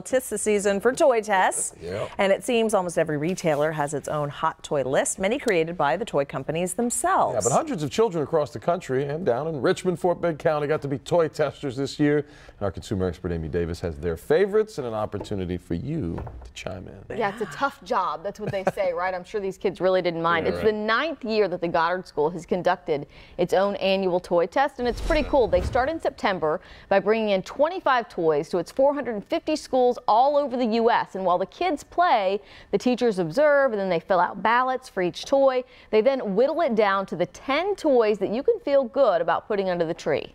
'Tis the season for toy tests, Yep. and it seems almost every retailer has its own hot toy list, many created by the toy companies themselves. Yeah, but hundreds of children across the country and down in Richmond, Fort Bend County got to be toy testers this year. And our consumer expert Amy Davis has their favorites and an opportunity for you to chime in. Yeah, it's a tough job. That's what they say, right? I'm sure these kids really didn't mind. Yeah, It's right. the 9th year that the Goddard School has conducted its own annual toy test, and it's pretty cool. They start in September by bringing in 25 toys to its 450 schools all over the U.S. And while the kids play, the teachers observe, and then they fill out ballots for each toy. They then whittle it down to the 10 toys that you can feel good about putting under the tree.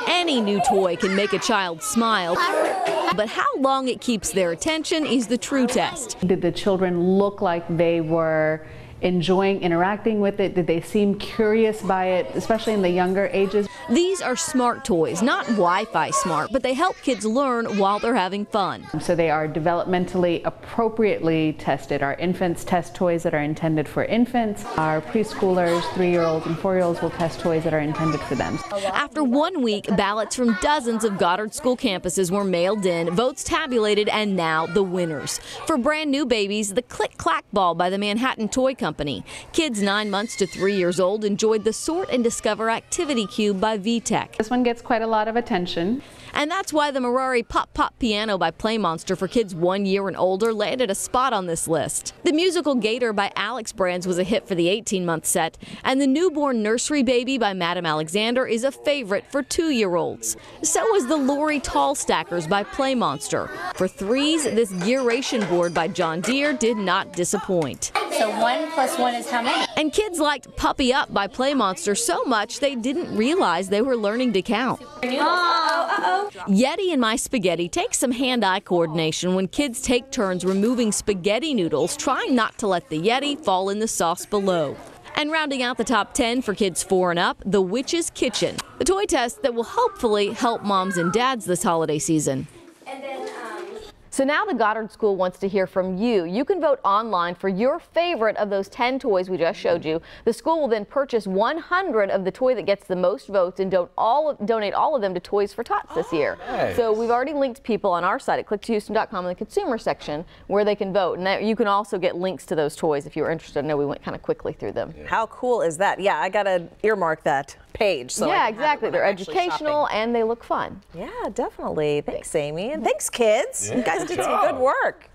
Any new toy can make a child smile, but how long it keeps their attention is the true test. Did the children look like they were enjoying interacting with it? Did they seem curious by it, especially in the younger ages? These are smart toys, not Wi-Fi smart, but they help kids learn while they're having fun. So they are developmentally appropriately tested. Our infants test toys that are intended for infants. Our preschoolers, 3-year-olds and 4-year-olds will test toys that are intended for them. After 1 week, ballots from dozens of Goddard School campuses were mailed in, votes tabulated, and now the winners. For brand new babies, the Click Clack Ball by the Manhattan Toy Company. Kids 9 months to 3 years old enjoyed the Sort and Discover Activity Cube by VTech. This one gets quite a lot of attention. And that's why the Merari Pop Pop Piano by Play Monster for kids 1 year and older landed a spot on this list. The musical Gator by Alex Brands was a hit for the 18-month set, and the Newborn Nursery Baby by Madame Alexander is a favorite for 2-year-olds. So is the Lori Tall Stackers by Play Monster. For 3s, this Gearation Board by John Deere did not disappoint. So 1 + 1 is how many? And kids liked Puppy Up by Play Monster so much they didn't realize they were learning to count. Yeti and My Spaghetti take some hand-eye coordination when kids take turns removing spaghetti noodles, trying not to let the Yeti fall in the sauce below. And rounding out the top 10 for kids 4 and up, The Witch's Kitchen, the toy test that will hopefully help moms and dads this holiday season. So now the Goddard School wants to hear from you. You can vote online for your favorite of those 10 toys we just showed you. The school will then purchase 100 of the toy that gets the most votes and donate all of them to Toys for Tots this year. Nice. So we've already linked people on our site at click2houston.com in the consumer section where they can vote. And that, you can also get links to those toys if you're interested. I know we went kind of quickly through them. How cool is that? Yeah, I got to earmark that page. So yeah, I can have it exactly. when They're I'm actually educational shopping. and they look fun. Yeah, definitely. Thanks, Amy. And thanks, kids. Yeah, You guys good did some job. good work.